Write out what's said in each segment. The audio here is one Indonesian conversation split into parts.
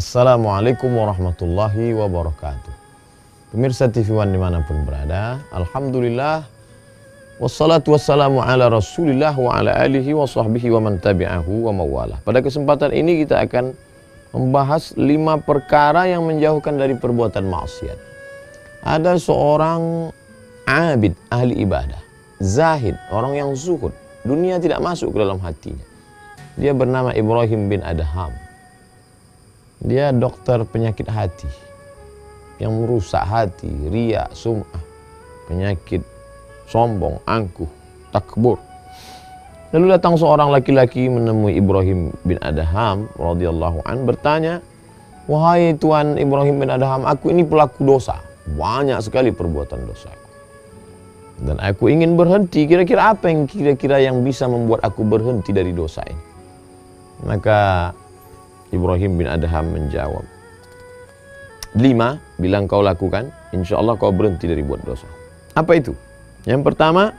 Assalamualaikum warahmatullahi wabarakatuh. Pemirsa TV One dimanapun berada, alhamdulillah, wassalatu wassalamu ala rasulillah wa ala alihi wa sahbihi wa man tabi'ahu wa mawalah. Pada kesempatan ini kita akan membahas 5 perkara yang menjauhkan dari perbuatan maksiat. Ada seorang abid, ahli ibadah, zahid, orang yang zuhud, dunia tidak masuk ke dalam hatinya. Dia bernama Ibrahim bin Adham. Dia dokter penyakit hati yang merusak hati, riya, sum'ah, penyakit sombong, angkuh, takbur. Lalu datang seorang laki-laki menemui Ibrahim bin Adham radhiyallahu an, bertanya, "Wahai Tuan Ibrahim bin Adham, aku ini pelaku dosa, banyak sekali perbuatan dosaku. Dan aku ingin berhenti, kira-kira apa yang kira-kira bisa membuat aku berhenti dari dosa ini?" Maka Ibrahim bin Adham menjawab, 5 bila kau lakukan, insya Allah kau berhenti dari buat dosa. Apa itu? Yang pertama,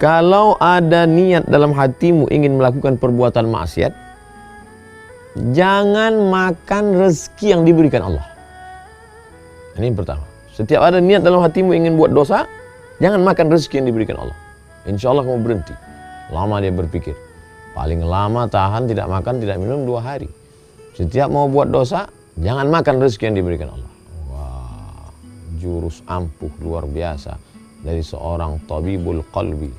kalau ada niat dalam hatimu ingin melakukan perbuatan maksiat, jangan makan rezeki yang diberikan Allah. Ini yang pertama. Setiap ada niat dalam hatimu ingin buat dosa, jangan makan rezeki yang diberikan Allah. Insya Allah kamu berhenti. Lama dia berpikir, paling lama tahan tidak makan tidak minum 2 hari. Setiap mau buat dosa, jangan makan rezeki yang diberikan Allah. Wah, jurus ampuh luar biasa dari seorang tabibul qalbi,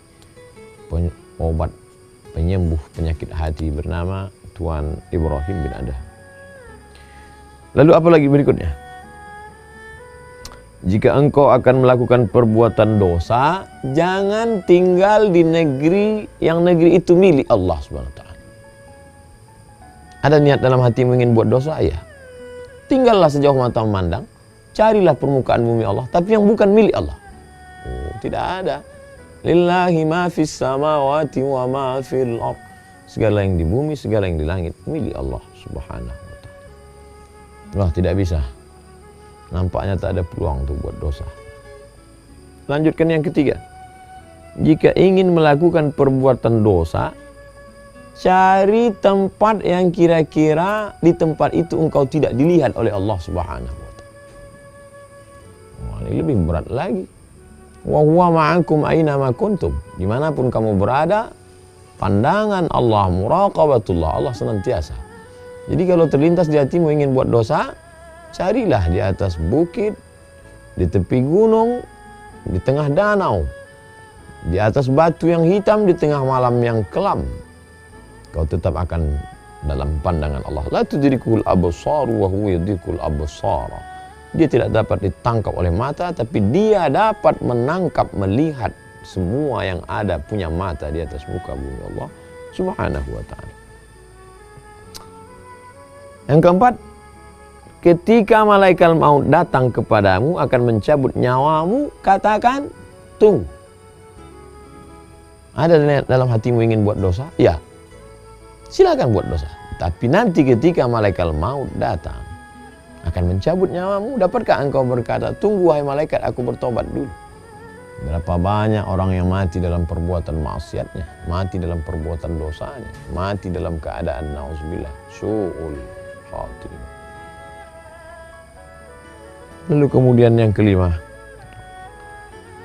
obat penyembuh penyakit hati bernama Tuan Ibrahim bin Adham. Lalu apa lagi berikutnya? Jika engkau akan melakukan perbuatan dosa, jangan tinggal di negeri yang negeri itu milik Allah Subhanahu wa taala. Ada niat dalam hatimu ingin buat dosa, ya. Tinggallah sejauh mata memandang, carilah permukaan bumi Allah, tapi yang bukan milik Allah. Oh, tidak ada. Lillahi ma fis samawati wa ma fil ardh. Segala yang di bumi, segala yang di langit milik Allah Subhanahu wa taala. Wah, tidak bisa. Nampaknya tak ada peluang untuk buat dosa. Lanjutkan yang ketiga. Jika ingin melakukan perbuatan dosa, cari tempat yang kira-kira di tempat itu engkau tidak dilihat oleh Allah Subhanahu wa taala. Ini lebih berat lagi. Wa huwa ma'akum aina ma kuntum. Dimanapun kamu berada, pandangan Allah, muraqabatullah, Allah senantiasa. Jadi kalau terlintas di hatimu ingin buat dosa, carilah di atas bukit, di tepi gunung, di tengah danau, di atas batu yang hitam, di tengah malam yang kelam. Kau tetap akan dalam pandangan Allah. La tudrikul absaru wa huwa yudrikul absara. Dia tidak dapat ditangkap oleh mata, tapi dia dapat menangkap, melihat semua yang ada, punya mata di atas muka bumi Allah Subhanahu wa taala. Yang keempat, ketika malaikat maut datang kepadamu akan mencabut nyawamu, katakan, tunggu. Ada dalam hatimu ingin buat dosa? Ya, silakan buat dosa. Tapi nanti ketika malaikat maut datang akan mencabut nyawamu, dapatkah engkau berkata, tunggu wahai malaikat, aku bertobat dulu? Berapa banyak orang yang mati dalam perbuatan maksiatnya, mati dalam perbuatan dosanya, mati dalam keadaan nauzubillah su'ul khatimah. Lalu kemudian yang kelima.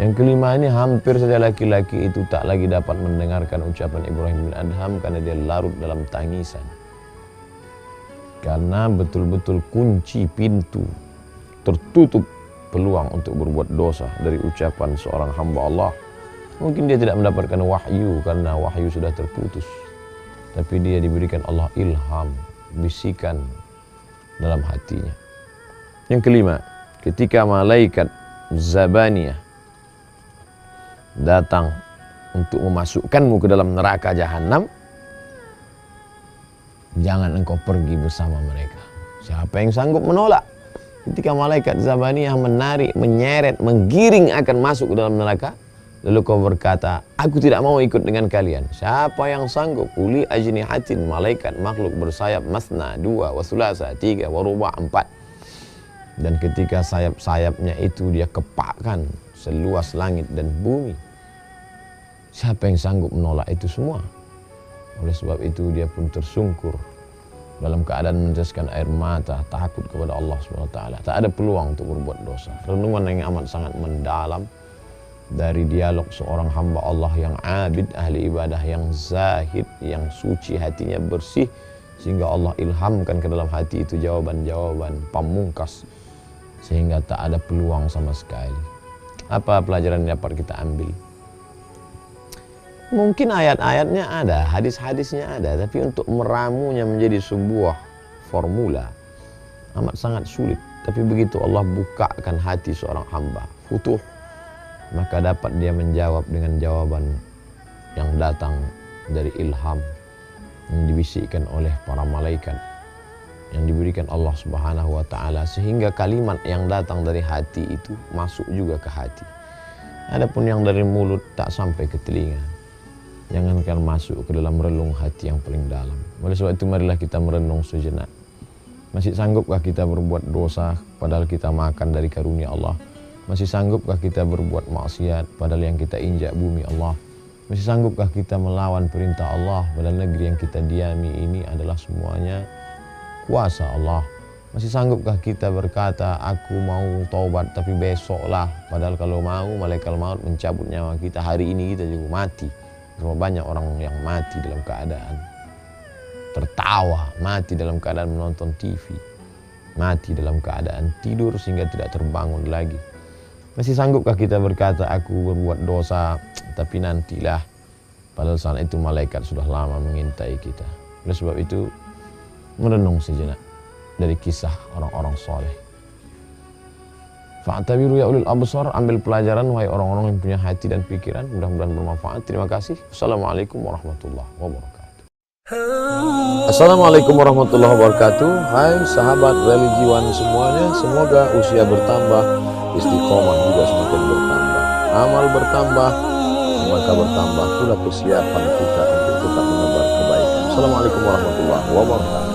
Yang kelima ini hampir saja laki-laki itu tak lagi dapat mendengarkan ucapan Ibrahim bin Adham karena dia larut dalam tangisan. Karena betul-betul kunci pintu, tertutup peluang untuk berbuat dosa dari ucapan seorang hamba Allah. Mungkin dia tidak mendapatkan wahyu karena wahyu sudah terputus. Tapi dia diberikan Allah ilham, bisikan dalam hatinya. Yang kelima, ketika malaikat Zabaniyah datang untuk memasukkanmu ke dalam neraka jahanam, jangan engkau pergi bersama mereka. Siapa yang sanggup menolak? Ketika malaikat Zabaniyah menarik, menyeret, menggiring akan masuk ke dalam neraka, lalu kau berkata, aku tidak mau ikut dengan kalian. Siapa yang sanggup? Uli ajnihatin, malaikat makhluk bersayap, masna, 2, wa sulasa, 3, wa ruba', 4. Dan ketika sayap-sayapnya itu dia kepakkan seluas langit dan bumi, siapa yang sanggup menolak itu semua? Oleh sebab itu dia pun tersungkur dalam keadaan meneteskan air mata, takut kepada Allah SWT. Tak ada peluang untuk berbuat dosa. Renungan yang amat sangat mendalam dari dialog seorang hamba Allah yang abid, ahli ibadah, yang zahid, yang suci, hatinya bersih, sehingga Allah ilhamkan ke dalam hati itu jawaban-jawaban pamungkas, sehingga tak ada peluang sama sekali. Apa pelajaran yang dapat kita ambil? Mungkin ayat-ayatnya ada, hadis-hadisnya ada, tapi untuk meramunya menjadi sebuah formula amat sangat sulit. Tapi begitu Allah bukakan hati seorang hamba, futuh, maka dapat dia menjawab dengan jawaban yang datang dari ilham yang dibisikkan oleh para malaikat yang diberikan Allah Subhanahu wa taala, sehingga kalimat yang datang dari hati itu masuk juga ke hati. Adapun yang dari mulut tak sampai ke telinga, jangankan masuk ke dalam relung hati yang paling dalam. Oleh sebab itu marilah kita merenung sejenak. Masih sanggupkah kita berbuat dosa padahal kita makan dari karunia Allah? Masih sanggupkah kita berbuat maksiat padahal yang kita injak bumi Allah? Masih sanggupkah kita melawan perintah Allah padahal negeri yang kita diami ini adalah semuanya kuasa Allah? Masih sanggupkah kita berkata, aku mau taubat tapi besoklah, padahal kalau mau malaikat maut mencabut nyawa kita hari ini, kita juga mati. Berapa banyak orang yang mati dalam keadaan tertawa, mati dalam keadaan menonton TV, mati dalam keadaan tidur sehingga tidak terbangun lagi. Masih sanggupkah kita berkata, aku berbuat dosa tapi nantilah, padahal saat itu malaikat sudah lama mengintai kita. Oleh sebab itu merenung sejenak dari kisah orang-orang soleh. Fa'tabiru ya ulil absar, ambil pelajaran wahai orang-orang yang punya hati dan pikiran. Mudah-mudahan bermanfaat. Terima kasih. Assalamualaikum warahmatullahi wabarakatuh. Assalamualaikum warahmatullahi wabarakatuh. Hai sahabat religiwan semuanya, semoga usia bertambah, istiqomah juga semakin bertambah, amal bertambah, maka bertambah pula kesiapan kita untuk tetap menebar kebaikan. Assalamualaikum warahmatullahi wabarakatuh.